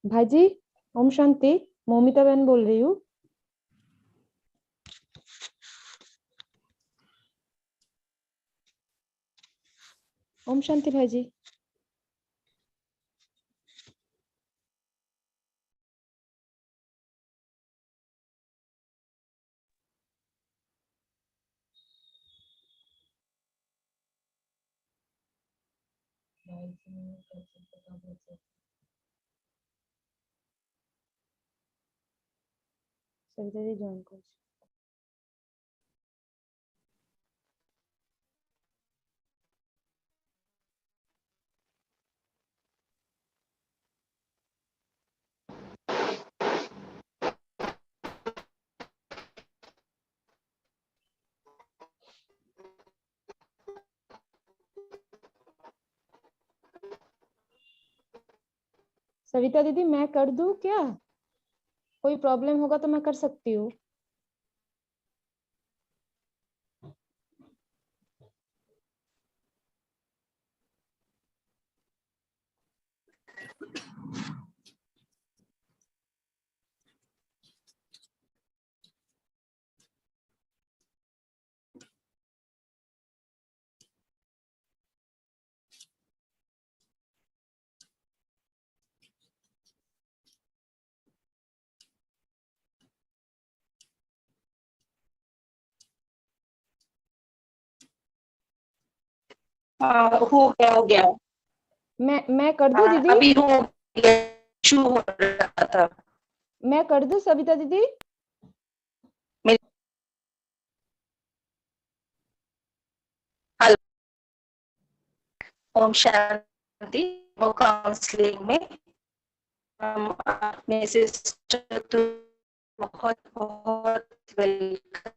भाईजी ओम शांति, मोमिता बहन बोल रही हूँ। ओम शांति भाईजी। सविता जी ज्वाइन कर। सविता दीदी मैं कर दूं क्या? कोई प्रॉब्लम होगा तो मैं कर सकती हूँ। हो गया। मैं कर दूं दीदी? अभी हो गया, इशू हो रहा था। मैं कर दूं सविता दीदी? हेलो, ओम शांति। काउंसलिंग में हम अपने सिस्टर तो बहुत बहुत वेलकम।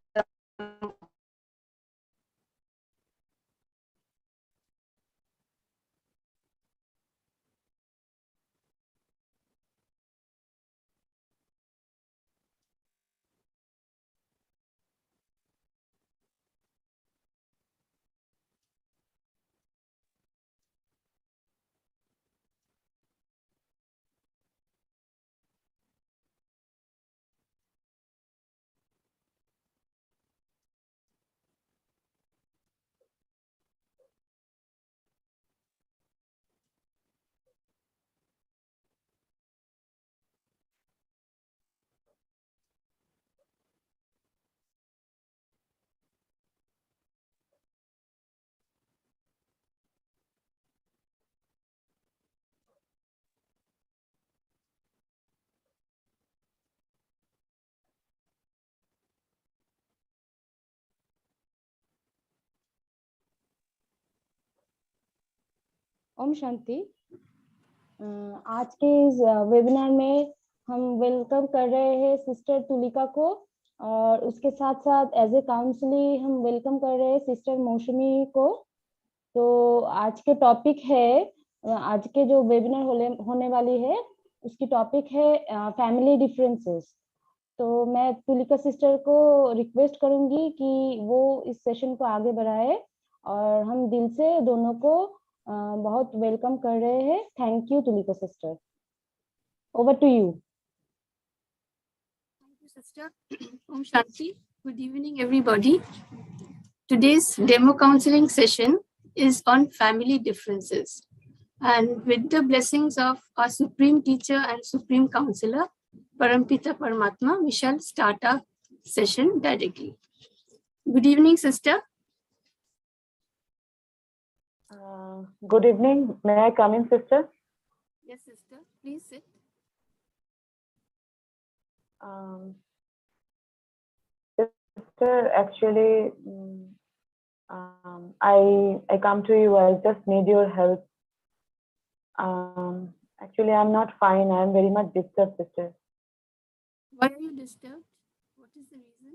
ओम शांति। आज के इस वेबिनार में हम वेलकम कर रहे हैं सिस्टर तुलिका को, और उसके साथ साथ एज ए काउंसलर हम वेलकम कर रहे हैं सिस्टर मौसमी को। तो आज के टॉपिक है, आज के जो वेबिनार होने वाली है उसकी टॉपिक है फैमिली डिफरेंसेस। तो मैं तुलिका सिस्टर को रिक्वेस्ट करूंगी कि वो इस सेशन को आगे बढ़ाए, और हम दिल से दोनों को बहुत वेलकम कर रहे हैं। Thank you Tulika sister, over to you. Thank you, sister. Om Shanti. Good evening, everybody. Today's demo counseling session is on family differences. And with the blessings of our Supreme Teacher and Supreme Counselor, Parampita Paramatma, we shall start our session directly. Good evening, sister. Good evening. May I come in, sister? Yes, sister. Please sit. Sister, actually, I come to you. I just need your help. Actually, I'm not fine. I'm very much disturbed, sister. Why are you disturbed? What is the reason?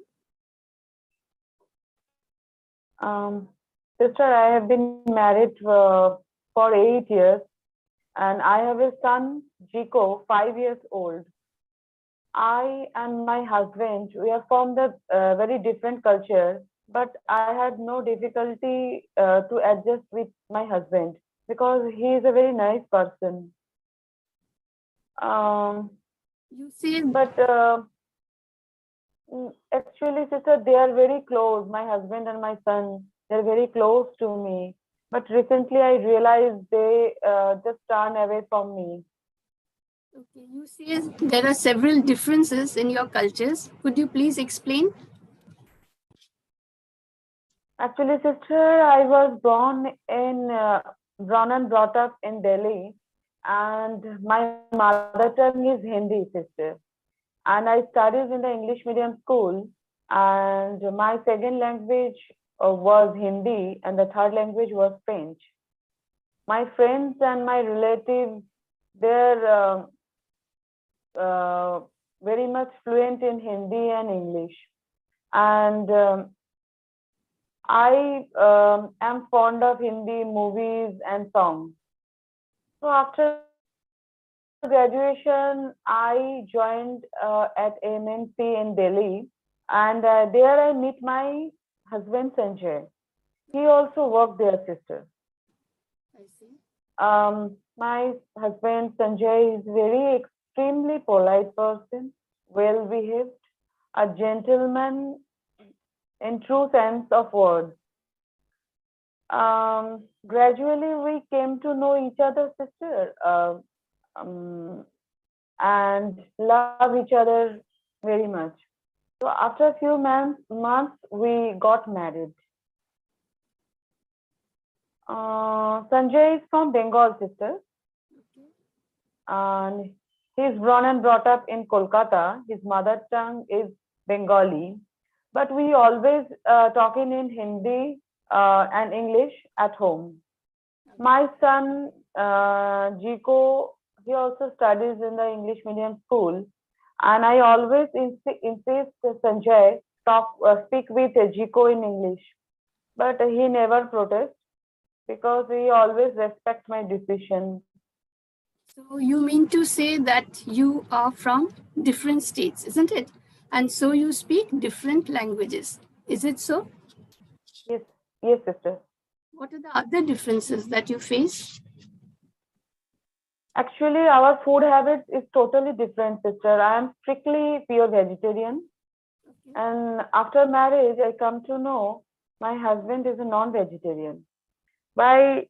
Sister, I have been married for 8 years, and I have a son, Jico, 5 years old. I and my husband, we are from the very different culture, but I had no difficulty to adjust with my husband because he is a very nice person. You say, But actually, sister, they are very close. My husband and my son, they're very close to me. But recently, I realized they just turn away from me. okay, you say there are several differences in your cultures. Could you please explain? Actually, sister, I was born and brought up in Delhi, and my mother tongue is Hindi, sister. And I studied in the English medium school, and my second language was Hindi, and the third language was French. My friends and my relatives, they're very much fluent in Hindi and English, and I am fond of Hindi movies and songs. So after graduation, I joined at MNC in Delhi, and there I meet my husband Sanjay. He also worked there, sister. I see. My husband Sanjay is very extremely polite person, well behaved, a gentleman in true sense of words. Gradually, we came to know each other, sister, and love each other very much. So after a few months, we got married. Sanjay is from Bengal, sister, Okay. and he's born and brought up in Kolkata. His mother tongue is Bengali, but we always talking in Hindi and English at home. My son Jiko, he also studies in the English medium school, and I always insist Sanjay speak with Jiko in English, but he never protests because he always respect my decision. So you mean to say that you are from different states, isn't it? And so you speak different languages. Is it so? Yes, yes, sister. What are the other differences that you face? Actually, our food habits is totally different, sister. I am strictly pure vegetarian, Okay. and after marriage, I come to know my husband is a non-vegetarian. But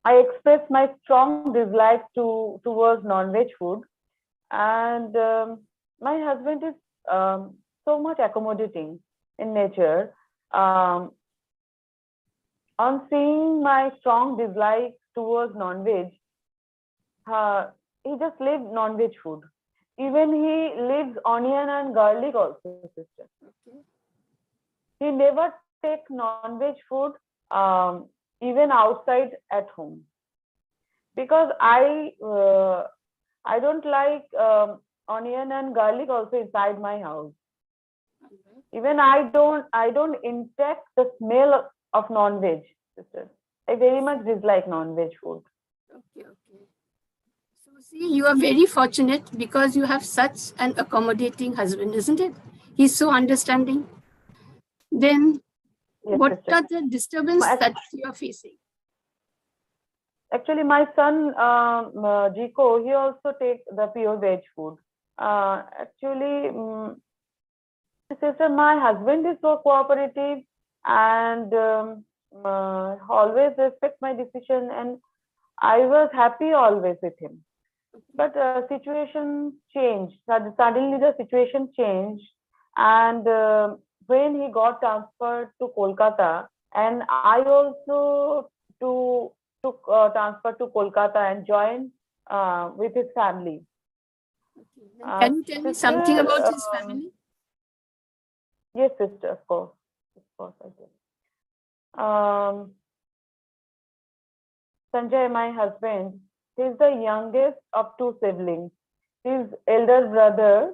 I express my strong dislike towards non-veg food, and my husband is so much accommodating in nature. Um, on seeing my strong dislike towards non-veg, he just leaves non-veg food. Even he leaves onion and garlic also, sister. Okay. He never take non-veg food even outside at home because I don't like onion and garlic also inside my house. All right. Even I don't intake the smell of non-veg, sister. I very much dislike non-veg food. Okay. Okay. So see, you are very fortunate because you have such an accommodating husband, isn't it? He's so understanding. Then Yes, what sister. are the disturbance My, that you are facing? actually, my son Jiko, he also take the pure veg food. Actually, sister, my husband is so cooperative and always respect my decision, and I was happy always with him. But situation changed. Suddenly, the situation changed, and when he got transferred to Kolkata, and I also to took transfer to Kolkata and joined with his family. Okay. Then can you tell me something Sister, about his family? yes, sister, of course, I did. Sanjay, my husband, he's the youngest of two siblings. His elder brother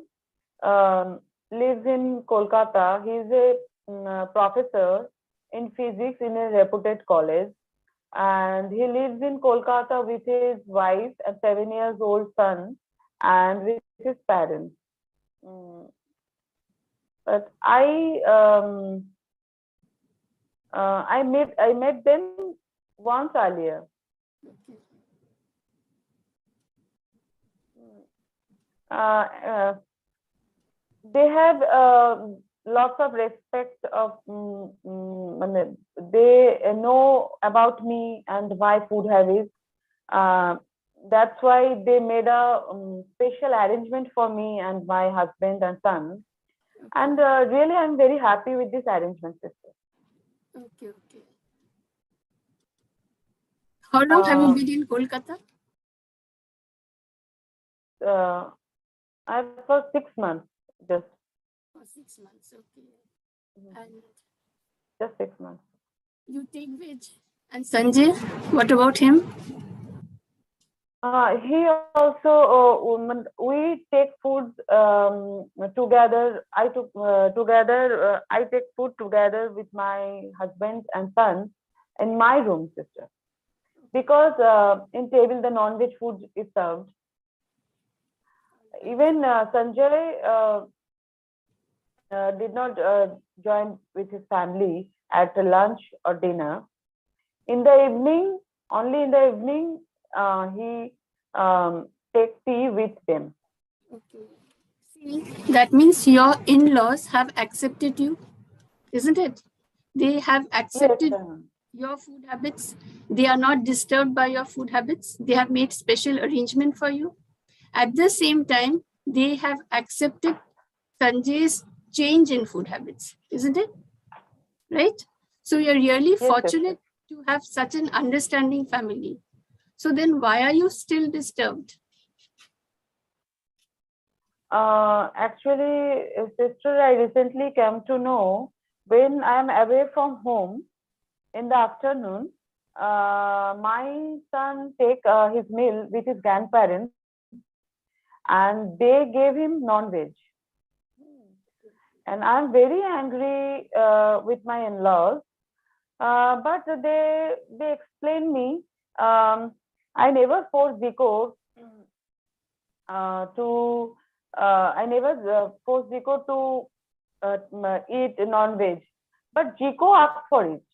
lives in Kolkata. He's a professor in physics in a reputed college, and he lives in Kolkata with his wife and 7 years old son, and with his parents. Mm, but I met them once earlier. Okay. they have lots of respect of they know about me and my food habits. That's why they made a special arrangement for me and my husband and son. And really, I'm very happy with this arrangement, sister. Okay. How long have you been in Kolkata? For 6 months, just. For 6 months, okay. And Just 6 months. you take veg. And Sanjay, what about him? He also, we take food together. I take food together with my husband and son in my room, sister. Because in table the non-veg food is served. Even Sanjay did not join with his family at lunch or dinner. In the evening, only in the evening, he takes tea with them. Okay. See, that means your in-laws have accepted you, isn't it? They have accepted your food habits. They are not disturbed by your food habits. They have made special arrangement for you. At the same time, they have accepted Sanjay's change in food habits, isn't it? Right? So you're really fortunate to have such an understanding family. So then why are you still disturbed? Actually, sister, I recently came to know when I am away from home in the afternoon, my son take his meal with his grandparents and they gave him non-veg. And I'm very angry with my in-laws, but they explain me. I never forced Zico to. I never forced Zico to eat non-veg, but Zico asked for it.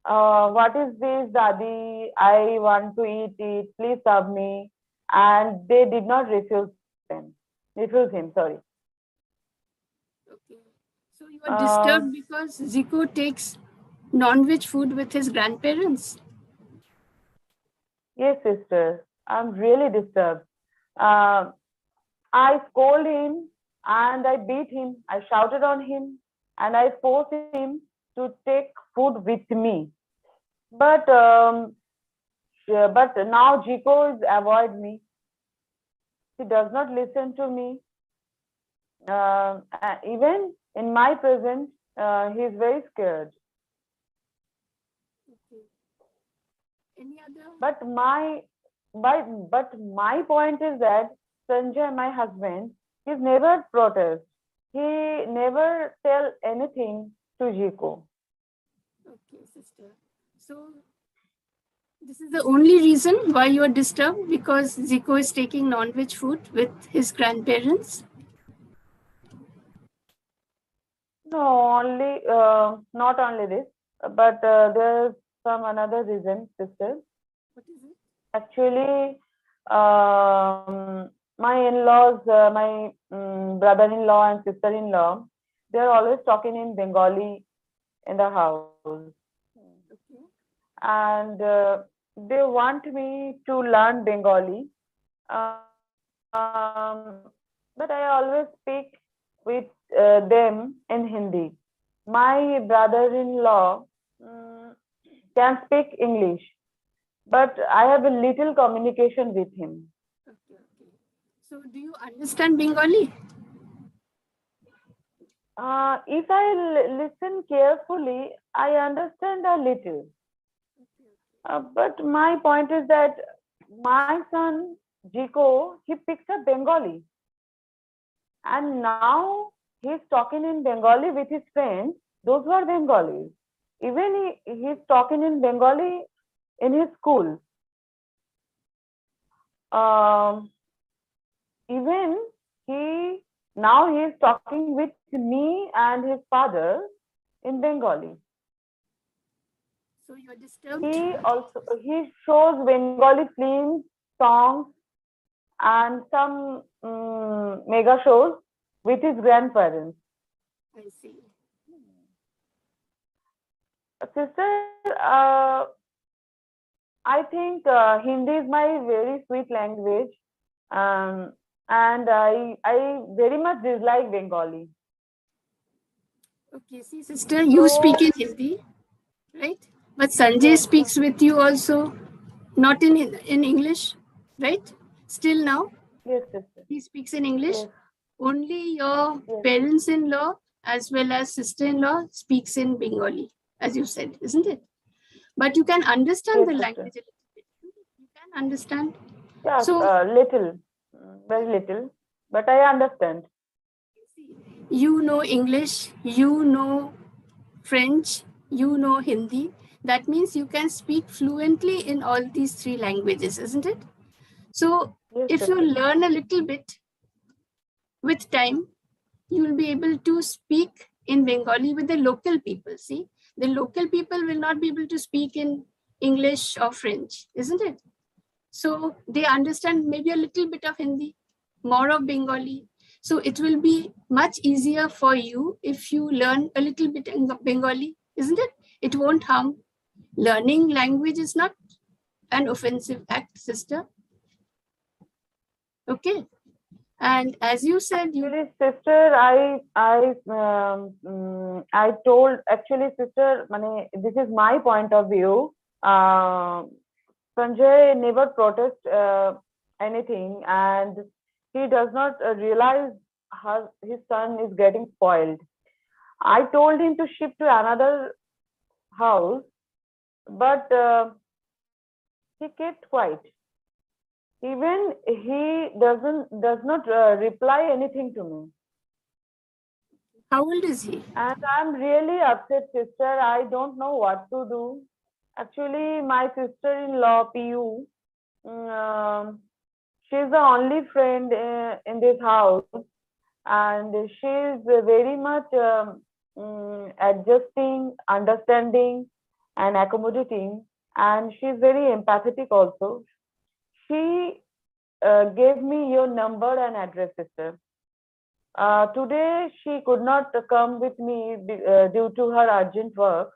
What is this, Daddy? I want to eat it. Please serve me. And they did not refuse him. Sorry. Okay. So you are disturbed because Zico takes non-veg food with his grandparents? Yes, sister. I'm really disturbed. I scolded him and I beat him. I shouted on him and I forced him to take food with me. But now Jico is avoid me. He does not listen to me. Even in my presence, he is very scared. Okay. Any other? But my point is that Sanjay, my husband, he's never protest. He never tell anything to Jico. Okay, sister. So this is the only reason why you are disturbed, because Zico is taking non-veg food with his grandparents? No, only not only this, but there's some another reason, sister. What is it? Actually, my in-laws, my brother-in-law and sister-in-law, they're always talking in Bengali in the house. Okay. And they want me to learn Bengali. But I always speak with them in Hindi. My brother-in-law can speak English, but I have a little communication with him. Okay. So do you understand Bengali? If I listen carefully, I understand a little. But my point is that my son Jiko, he picks up Bengali, and now he's talking in Bengali with his friends. Those were Bengalis. Even he's talking in Bengali in his school. Even now he is talking with me and his father in Bengali. So you are disturbed? He shows Bengali films, songs, and some mega shows with his grandparents. I see. Sister, I think Hindi is my very sweet language, and I very much dislike Bengali. Okay, see, sister, you speak So in Hindi, right? But Sanjay yes, speaks with you also, not in English, right? Still now, yes, sister. he speaks in English. Yes, Only your yes, parents-in-law as well as sister-in-law speaks in Bengali, as you said, isn't it? But you can understand yes, the sister. language a little bit. You can understand. Yes, So little, very little, but I understand. you know English, you know French, you know Hindi. That means you can speak fluently in all these three languages, isn't it? So Yes, if you sister. learn a little bit with time, you will be able to speak in Bengali with the local people. See, the local people will not be able to speak in English or French, isn't it? So they understand maybe a little bit of Hindi, more of Bengali. So it will be much easier for you if you learn a little bit in Bengali, isn't it? It won't harm. Learning language is not an offensive act, sister. Okay. And as you said, you Actually, sister, I told actually, sister, this is my point of view. Sanjay never protest anything, and he does not realize how his son is getting spoiled. I told him to shift to another house, but he kept quiet. Even he does not reply anything to me. how old is he? And I'm really upset, sister. I don't know what to do. Actually, my sister-in-law, PU, she's the only friend in this house, and she's very much adjusting, understanding, and accommodating. And she's very empathetic also. She gave me your number and address, sister. Today she could not come with me due to her urgent work.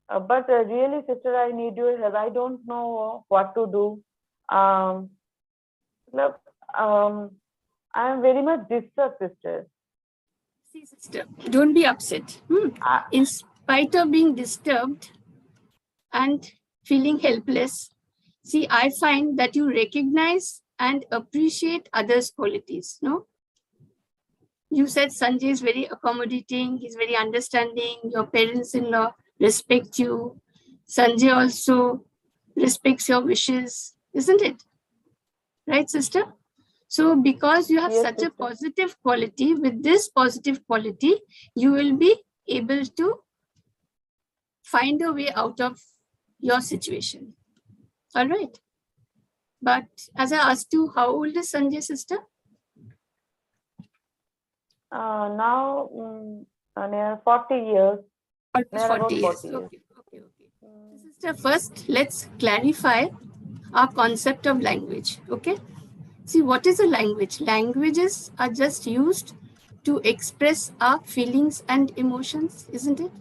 But really, sister, I need your help. I don't know what to do. Um, look, I am very much disturbed, sister. See, sister, don't be upset. I, In spite of being disturbed and feeling helpless, see, I find that you recognize and appreciate others' qualities. No, you said Sanjay is very accommodating, he's very understanding, your parents-in-law respect you. Sanjay also respects your wishes, isn't it? Right, sister? So because you have yes, such a sister. positive quality, with this positive quality, you will be able to find a way out of your situation. All right. But as I asked you, how old is Sanjay's sister? Now, near 40 years. Almost Near 40 about years. 40 years. Okay. Sister, first, let's clarify our concept of language. Okay. See, what is a language? Languages are just used to express our feelings and emotions, isn't it?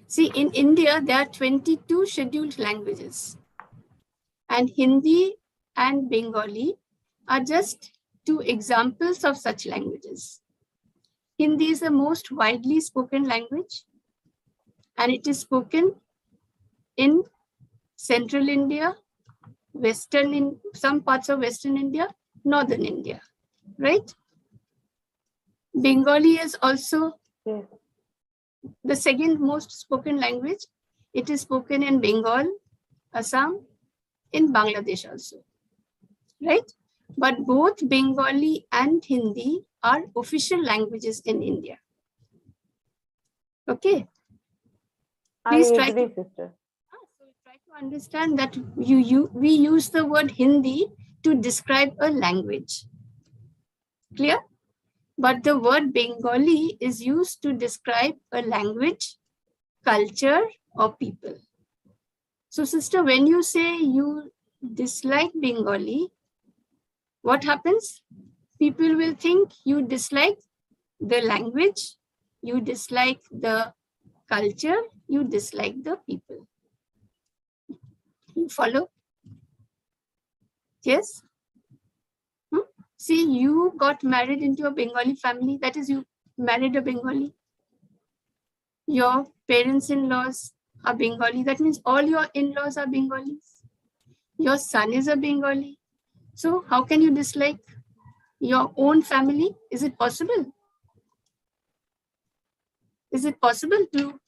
See, in India, there are 22 scheduled languages, and Hindi and Bengali are just two examples of such languages. Hindi is the most widely spoken language, and it is spoken in central India, some parts of Western India, northern India, right? Bengali is also Yes. the second most spoken language. It is spoken in Bengal, Assam, in Bangladesh also, right? But both Bengali and Hindi are official languages in India. Okay. Please I try agree, to, sister. try to understand that we use the word Hindi to describe a language. Clear? But the word Bengali is used to describe a language, culture, or people. So, sister, when you say you dislike Bengali, what happens? People will think you dislike the language, you dislike the culture, you dislike the people. You follow? Yes? See, you got married into a Bengali family. That is, you married a Bengali. Your parents-in-laws are Bengali. That means all your in-laws are Bengalis. Your son is a Bengali. So how can you dislike your own family? Is it possible? Is it possible to?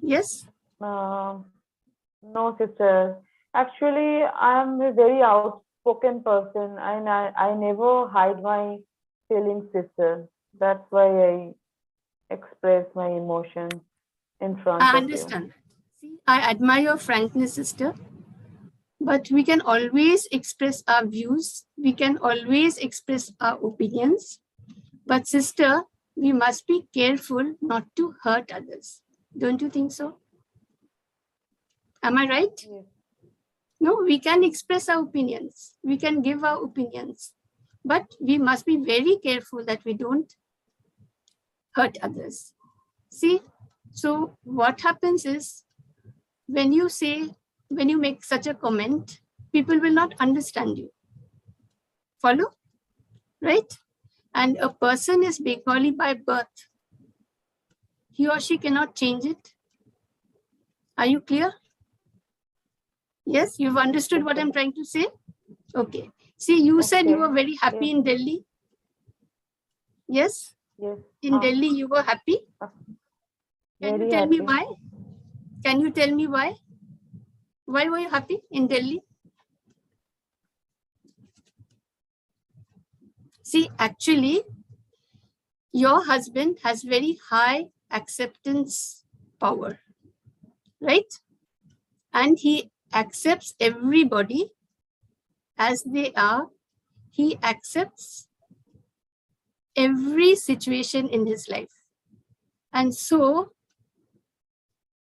Yes? No, sister. Actually, I'm a very outspoken person, and I never hide my feelings, sister. That's why I express my emotions in front I of you. understand. See, I admire your frankness, sister. But we can always express our views. We can always express our opinions. But sister, we must be careful not to hurt others. Don't you think so? Am I right? Yes. No, we can express our opinions. We can give our opinions. But we must be very careful that we don't hurt others. See, so what happens is when you make such a comment, people will not understand you. Follow? Right? And a person is Bengali by birth. He or she cannot change it. Are you clear? Yes, you've understood what I'm trying to say? Okay. See, you said you were very happy in Delhi. Yes? Yes. In Delhi, you were happy? Can you tell me why? Can you tell me why? Why were you happy in Delhi? See, actually, your husband has very high acceptance power, right? And he accepts everybody as they are. He accepts every situation in his life. And so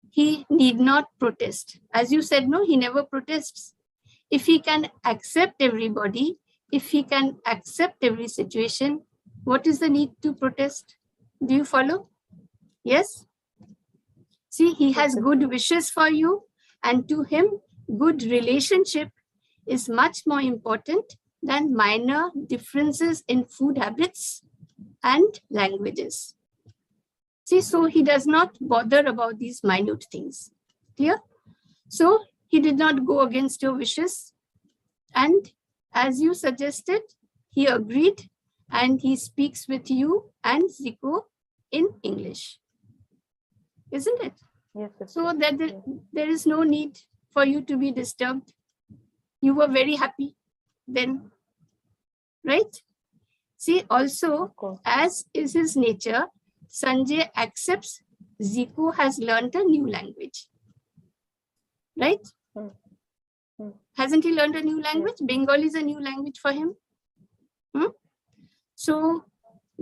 he need not protest. As you said, no, he never protests. If he can accept everybody, if he can accept every situation, what is the need to protest? Do you follow? Yes? See, he has good wishes for you, and to him, good relationship is much more important than minor differences in food habits and languages. See, so he does not bother about these minute things. Clear? So he did not go against your wishes. And as you suggested, he agreed and he speaks with you and Zico in English. Isn't it? Yes. So that there is no need for you to be disturbed. You were very happy then, right? See, also, as is his nature, Sanjay accepts Zico has learned a new language, right? Hasn't he learned a new language? Bengali is a new language for him. So,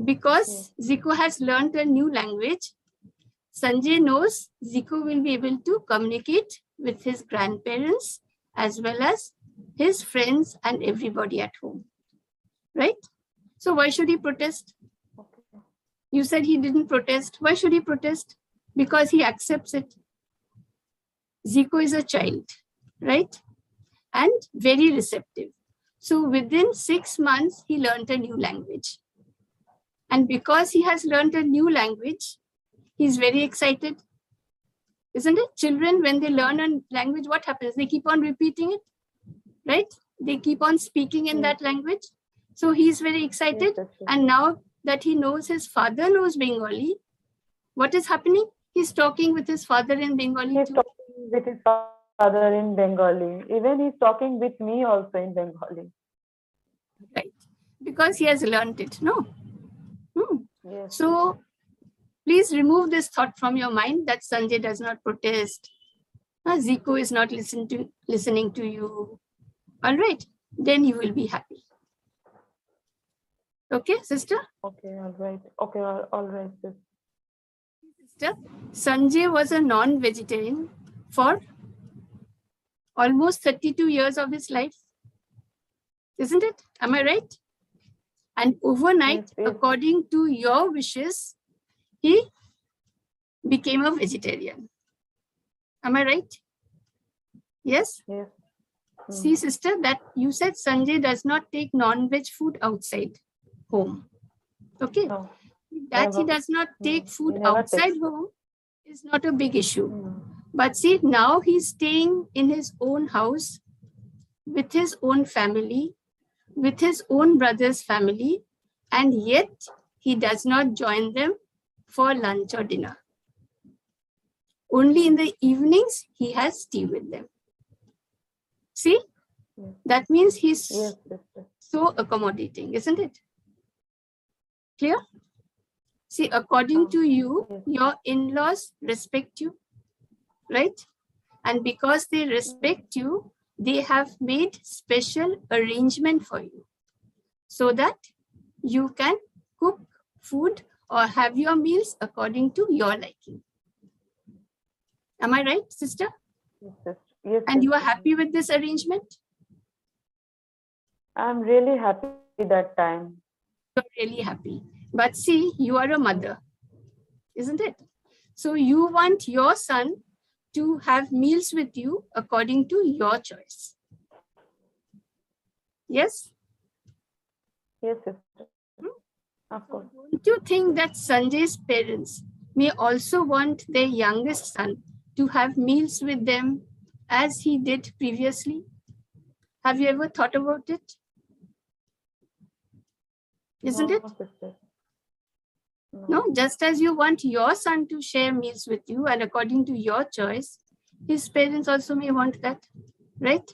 because Zico has learned a new language, Sanjay knows Zico will be able to communicate with his grandparents as well as his friends and everybody at home, right? So why should he protest? You said he didn't protest. Why should he protest? Because he accepts it. Zico is a child, right? And very receptive. So within 6 months, he learned a new language. And because he has learned a new language, he's very excited. Isn't it? Children, when they learn a language, what happens? They keep on repeating it, right? They keep on speaking in that language. So he's very excited. And now that he knows his father knows Bengali, what is happening? He's talking with his father in Bengali too. He's talking with his father in Bengali. Even he's talking with me also in Bengali. Right. Because he has learned it, no? Yes. So please remove this thought from your mind that Sanjay does not protest. Zico is not listening to you. All right. Then you will be happy. Okay, sister? Okay, all right. Okay, all right, Sister, Sanjay was a non-vegetarian for almost 32 years of his life. Isn't it? Am I right? And overnight, Yes. according to your wishes, he became a vegetarian. Am I right? Yes? Yes. See, sister, that you said Sanjay does not take non-veg food outside home. Okay? No, That he never. does not take He food never outside takes. home is not a big issue. But see, now he's staying in his own house with his own family, with his own brother's family, and yet he does not join them for lunch or dinner. Only in the evenings he has tea with them. See, Yes. that means he's Yes, sister. so accommodating, isn't it? Clear? See, according to you, Yes. your in-laws respect you, right? And because they respect you, they have made special arrangement for you so that you can cook food or have your meals according to your liking. Am I right, sister? Yes, sister. Yes, And you are sister. happy with this arrangement? I'm really happy that time. You're really happy. But see, you are a mother, isn't it? So you want your son to have meals with you according to your choice. Yes? Yes, sister. Of course. Don't you think that Sanjay's parents may also want their youngest son to have meals with them as he did previously? Have you ever thought about it? Isn't it? No, sister. No, just as you want your son to share meals with you and according to your choice, his parents also may want that, right?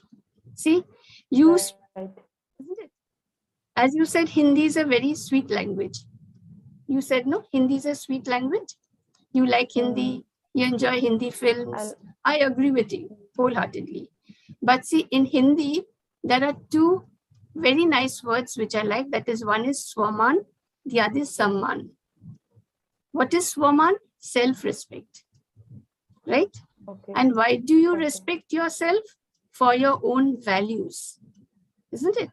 See, you, Right. isn't it? As you said, Hindi is a very sweet language. You said, no, Hindi is a sweet language. You like Hindi, you enjoy Hindi films. I agree with you wholeheartedly. But see, in Hindi, there are two very nice words which I like. That is, one is Swaman, the other is Samman. What is Swaman? Self-respect, right? Okay. And why do you Okay. respect yourself? For your own values, isn't it?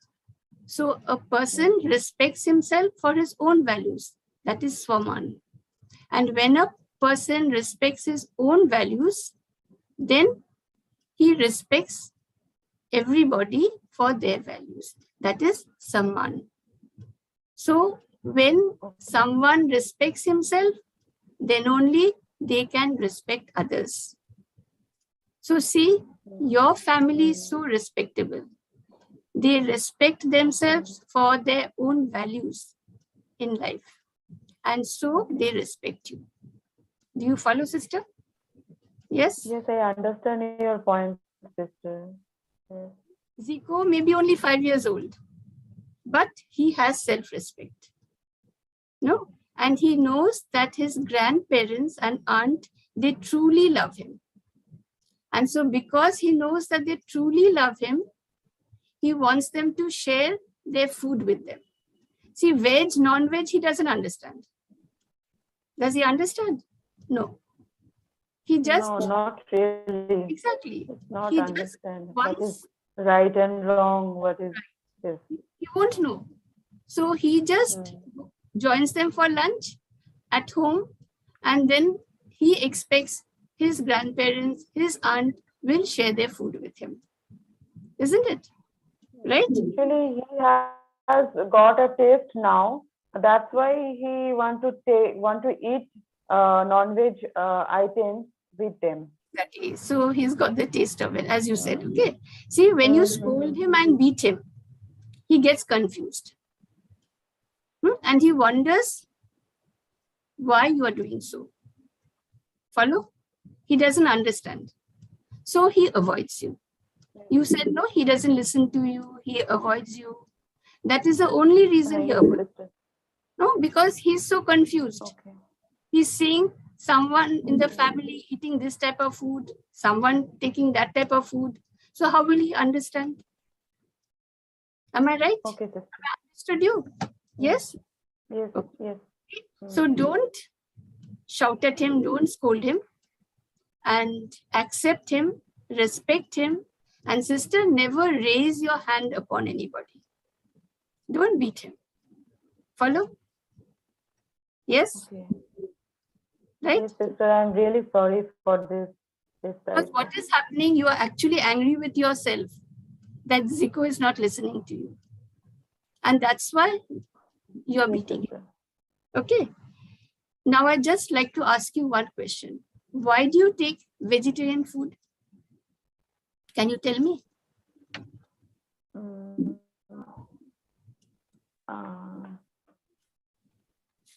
So a person respects himself for his own values. That is Swaman. And when a person respects his own values, then he respects everybody for their values. That is Samman. So when someone respects himself, then only they can respect others. So see, your family is so respectable. They respect themselves for their own values in life. And so they respect you. Do you follow, sister? Yes? Yes, I understand your point, sister. Yes. Zico may be only 5 years old, but he has self-respect. No? And he knows that his grandparents and aunt, they truly love him. And so because he knows that they truly love him, he wants them to share their food with them. See, veg, non-veg, he doesn't understand. Does he understand? No. He just... No, not really. Exactly. It's not He understand just what is wants... right and wrong, what is this. He won't know. So he just joins them for lunch at home, and then he expects his grandparents, his aunt will share their food with him. Isn't it? Right? Actually, he has got a taste now. That's why he want to eat non-veg items with them. Exactly. So he's got the taste of it, as you said. Okay. See, when you scold him and beat him, he gets confused. And he wonders why you are doing so. Follow? He doesn't understand. So he avoids you. You said no, he doesn't listen to you. He avoids you. That is the only reason he avoids. No, because he's so confused. Okay. He's seeing someone in the family eating this type of food, someone taking that type of food. So how will he understand? Am I right? Okay, sister. Have I understood you? Yes? Yes, Okay. yes. So don't shout at him, don't scold him, and accept him, respect him, And sister, never raise your hand upon anybody. Don't beat him. Follow? Yes? Okay. Right? Yes, sister, I'm really sorry for this Because what is happening, you are actually angry with yourself that Zico is not listening to you. And that's why you are beating him. Okay. Now, I'd just like to ask you one question. Why do you take vegetarian food? Can you tell me?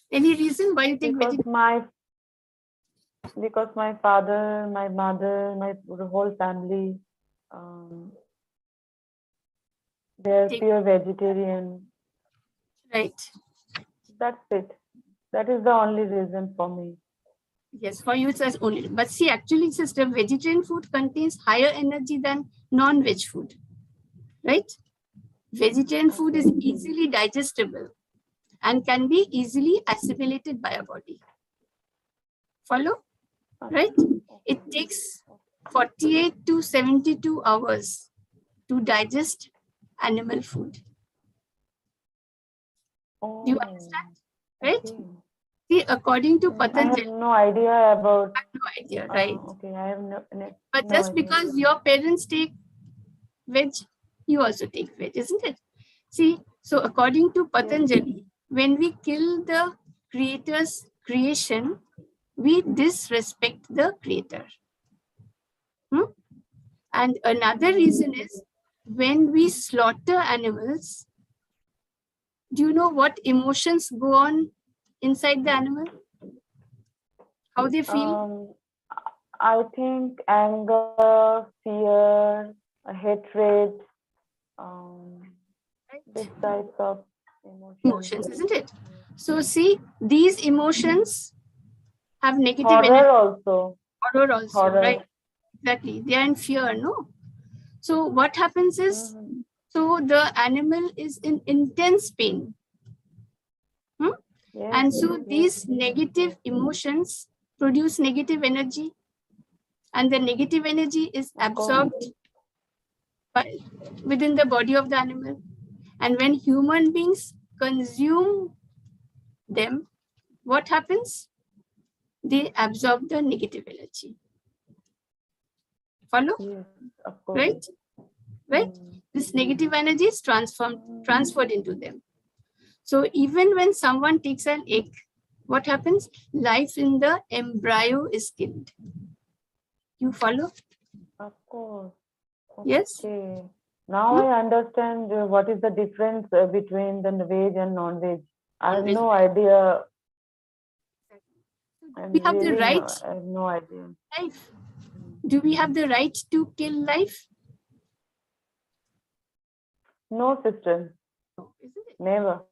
Any reason why you take vegetarian? Because my father, my mother, my whole family, they're pure vegetarian. Right. That's it. That is the only reason for me. Yes, for you it's only. But see, actually, sister, vegetarian food contains higher energy than non-veg food. Right? Vegetarian food is easily digestible and can be easily assimilated by our body. Follow? Right? It takes 48 to 72 hours to digest animal food. Do you understand? Right? Okay. See, according to Patanjali, I have no idea about. I have no idea, right? Okay, I have no. But no just idea. because your parents take veg, you also take veg, isn't it? See, so according to Patanjali, when we kill the creator's creation, we disrespect the creator. And another reason is when we slaughter animals, do you know what emotions go on inside the animal? How they feel? I think anger, fear, hatred, this types of emotions, isn't it? So see, these emotions have negative horror energy. also. Horror also, horror. Right? Exactly. They are in fear, no? So what happens is, so the animal is in intense pain. Yes, and so these negative emotions produce negative energy, and the negative energy is absorbed within the body of the animal. And when human beings consume them, what happens? They absorb the negative energy. Follow? Yes, of course. Right? Right? This negative energy is transferred into them. So even when someone takes an egg, what happens? Life in the embryo is killed. You follow? Of course. Yes. Okay. Now I understand what is the difference between the veg and non-veg. I have no idea. We have the right. I have no idea. Life. Do we have the right to kill life? No, sister. No, isn't it? Never.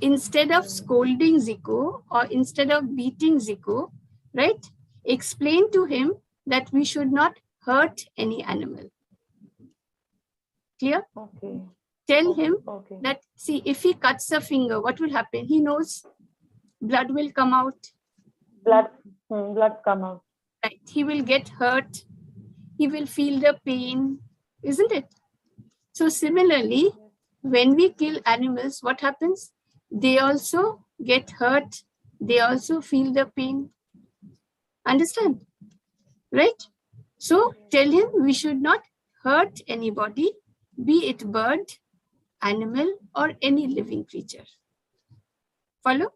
Instead of scolding Zico or instead of beating Zico, right? Explain to him that we should not hurt any animal. Clear? Okay. Tell him that, see, if he cuts a finger, what will happen? He knows blood will come out. Blood come out. Right. He will get hurt. He will feel the pain, isn't it? So similarly, when we kill animals, what happens? They also get hurt. They also feel the pain. Understand? Right? So tell him we should not hurt anybody, be it bird, animal, or any living creature. Follow?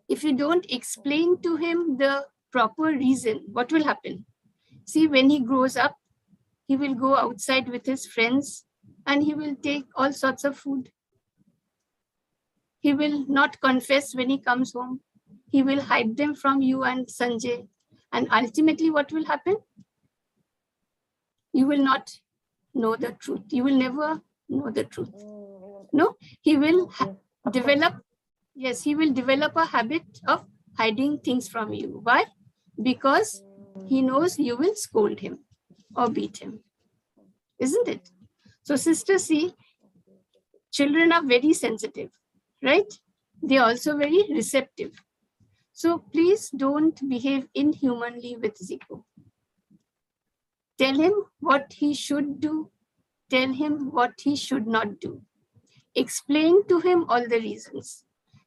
If you don't explain to him the proper reason, what will happen? See, when he grows up, he will go outside with his friends and he will take all sorts of food. He will not confess when he comes home. He will hide them from you and Sanjay. And ultimately, what will happen? You will not know the truth. You will never know the truth. No, he will develop, yes, he will develop a habit of hiding things from you. Why? Because he knows you will scold him or beat him. Isn't it? So, sister, see, children are very sensitive, right? They are also very receptive. So please don't behave inhumanly with Zico. Tell him what he should do. Tell him what he should not do. Explain to him all the reasons.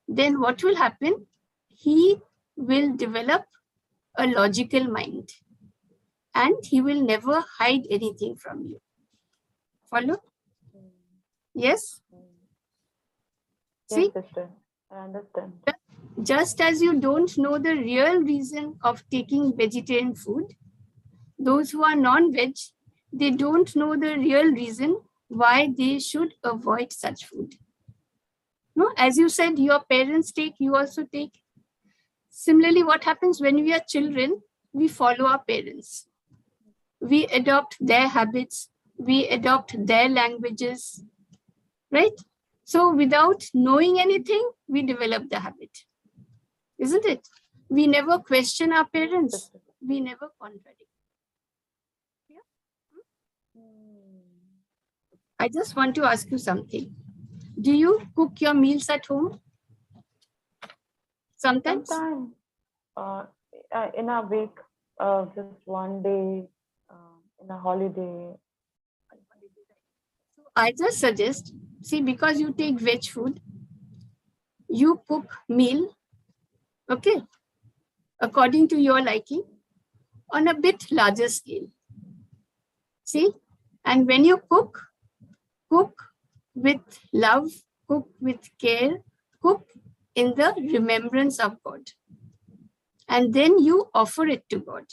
Then what will happen? He will develop a logical mind and he will never hide anything from you. Follow? Yes? See? Yes, sister. I understand. Just as you don't know the real reason of taking vegetarian food, those who are non-veg, they don't know the real reason why they should avoid such food. No, as you said, your parents take, you also take. Similarly, what happens when we are children, we follow our parents. We adopt their habits, we adopt their languages, right? So without knowing anything, we develop the habit, isn't it? We never question our parents. We never contradict. Yeah? I just want to ask you something. Do you cook your meals at home? Sometimes? Sometimes in a week, just one day, in a holiday. I just suggest, see, because you take veg food, you cook meal, okay, according to your liking, on a bit larger scale. See, and when you cook with love, cook with care, cook in the remembrance of God. And then you offer it to God.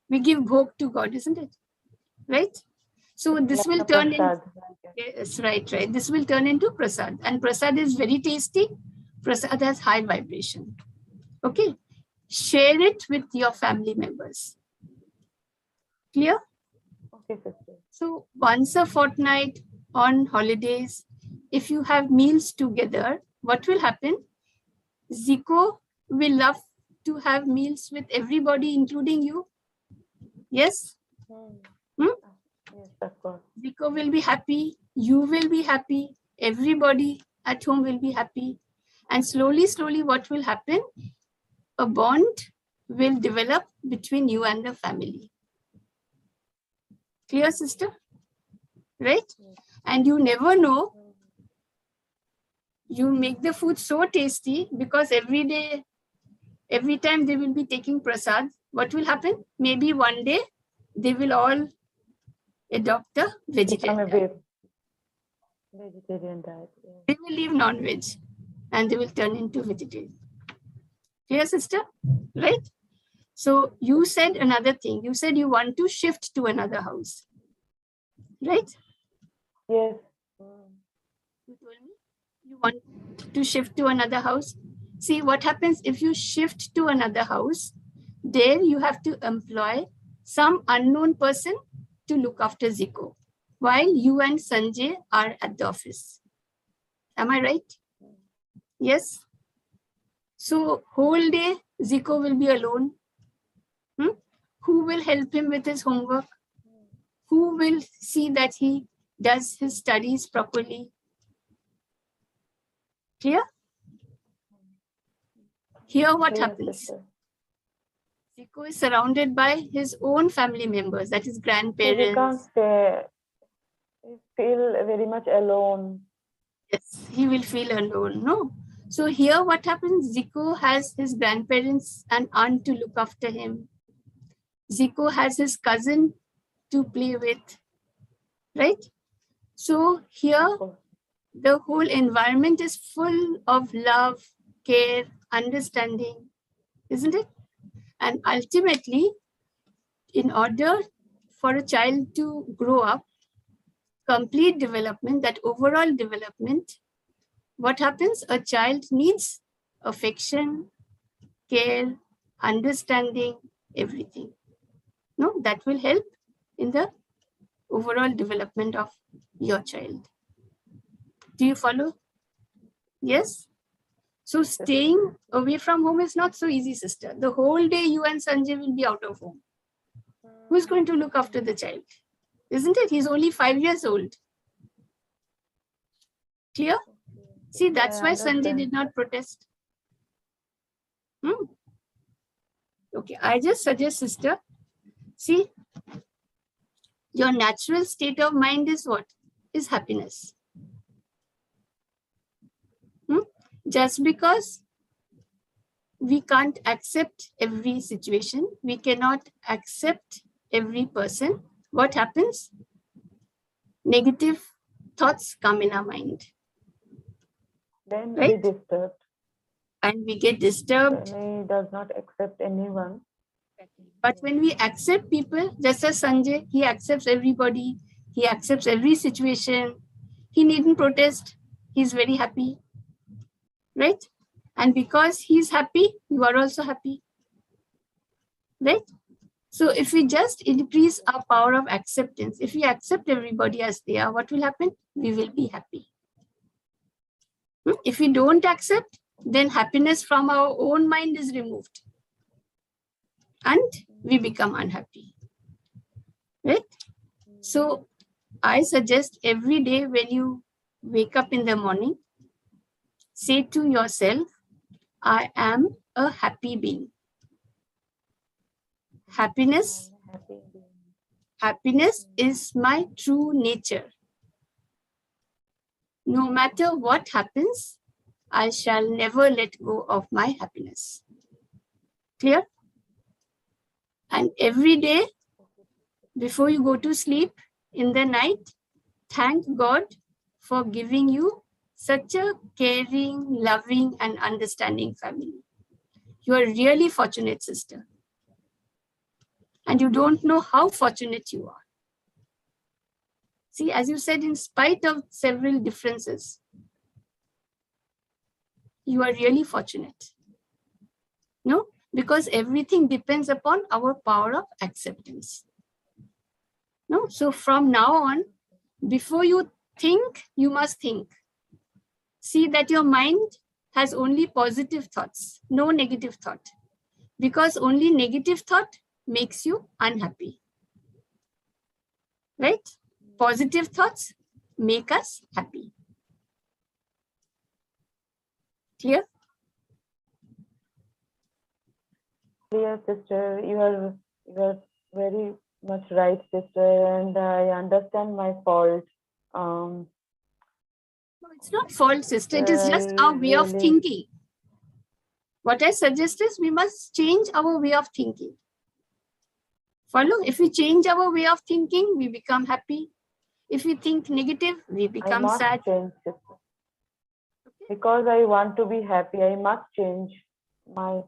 We give bhog to God, isn't it? Right? So this will turn into, yes, right. This will turn into prasad. And prasad is very tasty. Prasad has high vibration. Okay. Share it with your family members. Clear? Okay, sister. So once a fortnight on holidays, if you have meals together, what will happen? Zico will love to have meals with everybody, including you. Yes? Yes, of course. Zico will be happy, you will be happy, everybody at home will be happy. And slowly, what will happen? A bond will develop between you and the family. Clear, sister? Right? And you never know, you make the food so tasty because every day, every time they will be taking prasad, what will happen? Maybe one day they will all adopt a vegetarian diet. Vegetarian diet. Yes. They will leave non-veg and they will turn into vegetarian. Clear, sister? Right? So you said another thing. You said you want to shift to another house. Right? Yes. You told me you want to shift to another house. See what happens if you shift to another house. There you have to employ some unknown person to look after Zico while you and Sanjay are at the office. Am I right? Yes. So whole day Zico will be alone. Who will help him with his homework? Who will see that he does his studies properly? Clear? Here what happens? Zico is surrounded by his own family members, that is grandparents. He can't stay. He feel very much alone. Yes, he will feel alone. No. So here what happens? Zico has his grandparents and aunt to look after him. Zico has his cousin to play with. Right? So here the whole environment is full of love, care, understanding, isn't it? And ultimately, in order for a child to grow up, complete development, that overall development, what happens? A child needs affection, care, understanding, everything. No, that will help in the overall development of your child. Do you follow? Yes? So staying away from home is not so easy, sister. The whole day you and Sanjay will be out of home. Who's going to look after the child? Isn't it? He's only 5 years old. Clear? See, that's why Sanjay did not protest. Okay, I just suggest, sister, see, Your natural state of mind is what? Is happiness. Just because we can't accept every situation, we cannot accept every person, what happens? Negative thoughts come in our mind. Then right? we disturbed. And we get disturbed. When he does not accept anyone. But when we accept people, just as Sanjay, he accepts everybody, he accepts every situation, he needn't protest, he's very happy, right? And because he's happy, you are also happy, right? So if we just increase our power of acceptance, if we accept everybody as they are, what will happen? We will be happy. If we don't accept, then happiness from our own mind is removed. And we become unhappy, right? So I suggest every day when you wake up in the morning, say to yourself, I am a happy being. Happiness is my true nature. No matter what happens, I shall never let go of my happiness. Clear? And every day, before you go to sleep in the night, thank God for giving you such a caring, loving, and understanding family. You are really fortunate, sister. And you don't know how fortunate you are. See, as you said, in spite of several differences, you are really fortunate. No? Because everything depends upon our power of acceptance. No? So from now on, before you think, you must think. See that your mind has only positive thoughts, no negative thought. Because only negative thought makes you unhappy. Right? Positive thoughts make us happy. Clear? Clear, sister. You are very much right, sister, and I understand my fault. No, it's not fault, sister. It is just our way of thinking. What I suggest is we must change our way of thinking. Follow? If we change our way of thinking, we become happy. If we think negative, we become sad. Change, sister. Because I want to be happy, I must change my.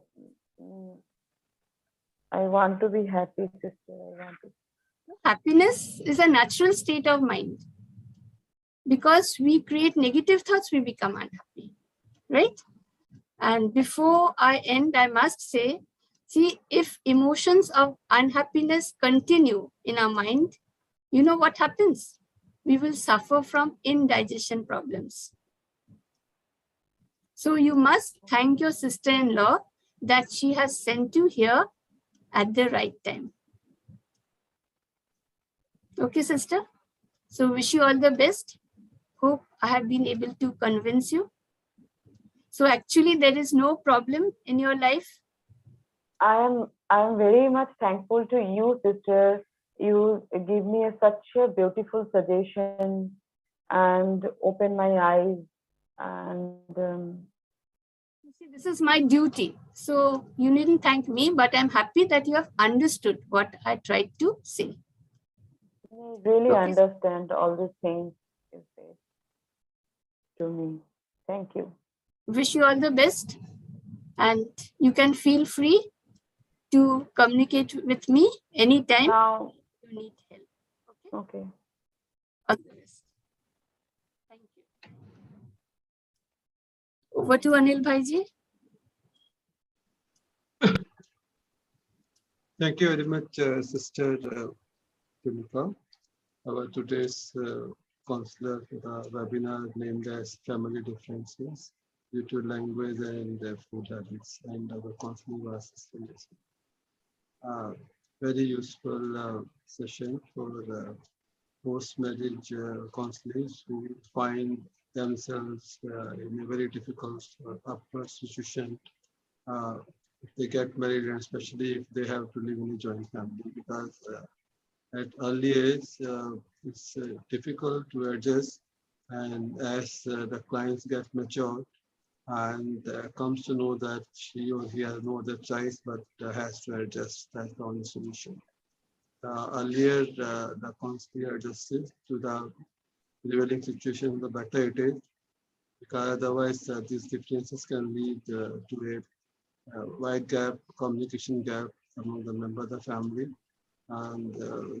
I want to be happy, sister. Happiness is a natural state of mind. Because we create negative thoughts, we become unhappy. Right? And before I end, I must say, see, if emotions of unhappiness continue in our mind, you know what happens? We will suffer from indigestion problems. So you must thank your sister-in-law that she has sent you here at the right time. Okay, sister? So wish you all the best. Hope I have been able to convince you. So actually there is no problem in your life. I am very much thankful to you, sister. You give me such a beautiful suggestion and open my eyes. And see, this is my duty. So you needn't thank me, but I'm happy that you have understood what I tried to say. I really understand all these things you said to me. Thank you. Wish you all the best. And you can feel free to communicate with me anytime you need help. Okay. All the best. Thank you. Over to Anil Bhaiji. Thank you very much, Sister Tulika. Our today's counselor for the webinar named as Family Differences due to language and food habits, and our counseling was very useful session for post-marriage counselors who find themselves in a very difficult upward situation if they get married, and especially if they have to live in a joint family, because At early age, it's difficult to adjust, and as the clients get mature and comes to know that she or he has no other choice but has to adjust. That's the only solution. Earlier, the counselor adjusted to the prevailing situation, the better it is, because otherwise these differences can lead to a wide gap, communication gap among the member of the family. And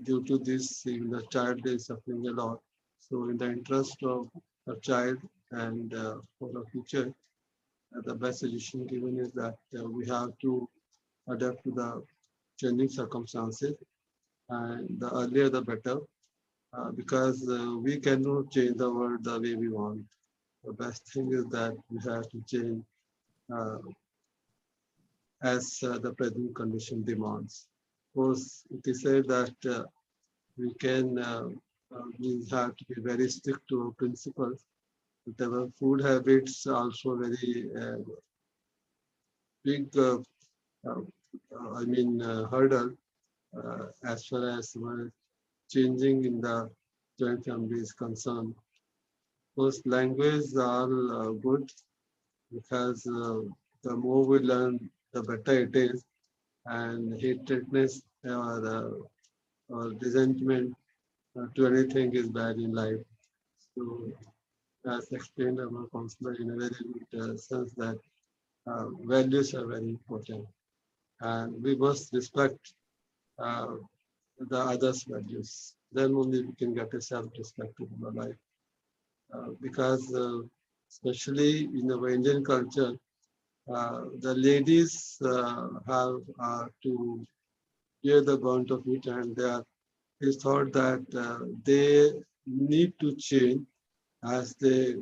due to this, even the child is suffering a lot. So in the interest of a child and for the future, the best solution given is that we have to adapt to the changing circumstances, and the earlier the better, because we cannot change the world the way we want. The best thing is that we have to change uh, as the present condition demands. Of course, it is said that we have to be very strict to our principles. But our food habits are also very big, uh, hurdle as far as changing in the joint family is concerned. First, language are good because the more we learn, the better it is. And hatredness or resentment to anything is bad in life. So, as explained our counselor in a very good sense that values are very important, and we must respect uh, the others' values. Then only we can get a self-respect in our life. Because especially in our Indian culture, the ladies have to bear the brunt of it, and it's thought that they need to change as they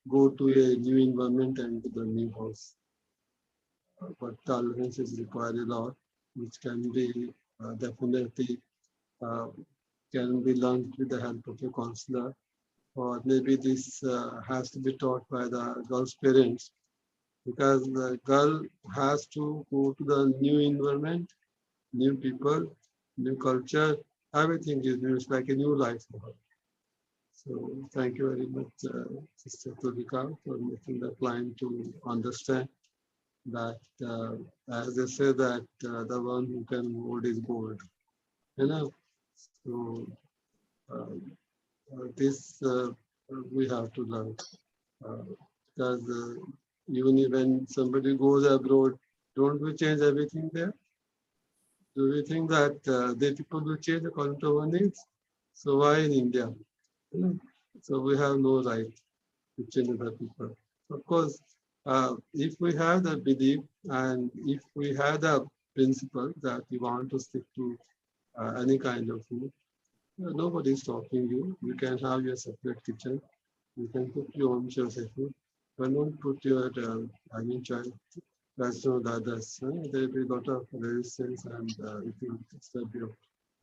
go to a new environment and to the new house. But tolerance is required a lot, which can be definitely uh, can be learned with the help of a counselor, or maybe this has to be taught by the girl's parents, because the girl has to go to the new environment, new people, new culture. Everything is new. It's like a new life for her. So thank you very much, Sister Tulika, for making the client to understand that, as they say, that the one who can hold is gold. You know, so uh, this we have to learn, uh, because even when somebody goes abroad, don't we change everything there? Do we think that the people will change according to our needs? So why in India? You know? So we have no right to change other people. Of course, if we have the belief and if we have the principle that we want to stick to any kind of food, nobody is stopping you. You can have your separate kitchen. You can cook your own chosen food. But don't put your, child that's no the others. There will be a lot of resistance and it will disturb your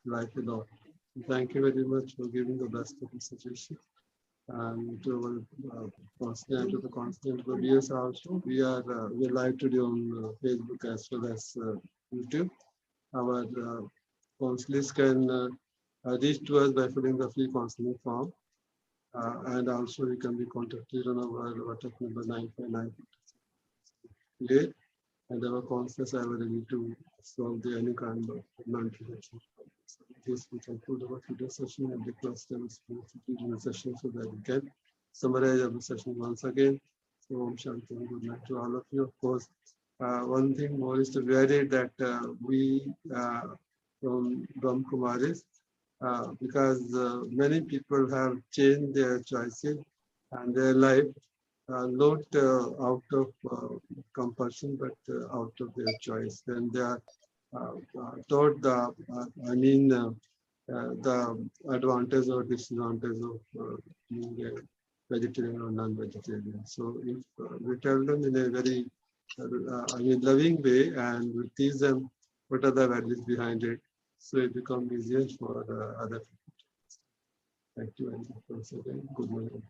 life a lot. Thank you very much for giving the best of the suggestion. And to our constant, to the constant viewers also, we're live today on Facebook as well as YouTube. Our counselors can reach to us by filling the free counseling form, and also you can be contacted on our WhatsApp number 959, and our counselors are ready to solve the any kind of non-connection. So this we conclude our today's session and request them to complete the session so that we can summarize our session once again. So Om Shanti, good night to all of you. Of course, one thing more is to be added that we from Brahm Kumaris, because many people have changed their choices and their life, not out of compulsion, but out of their choice. When they are taught the advantage or disadvantage of being a vegetarian or non-vegetarian. So if we tell them in a very loving way, and we teach them what are the values behind it, so it becomes easier for other people. Thank you, and once again, good morning.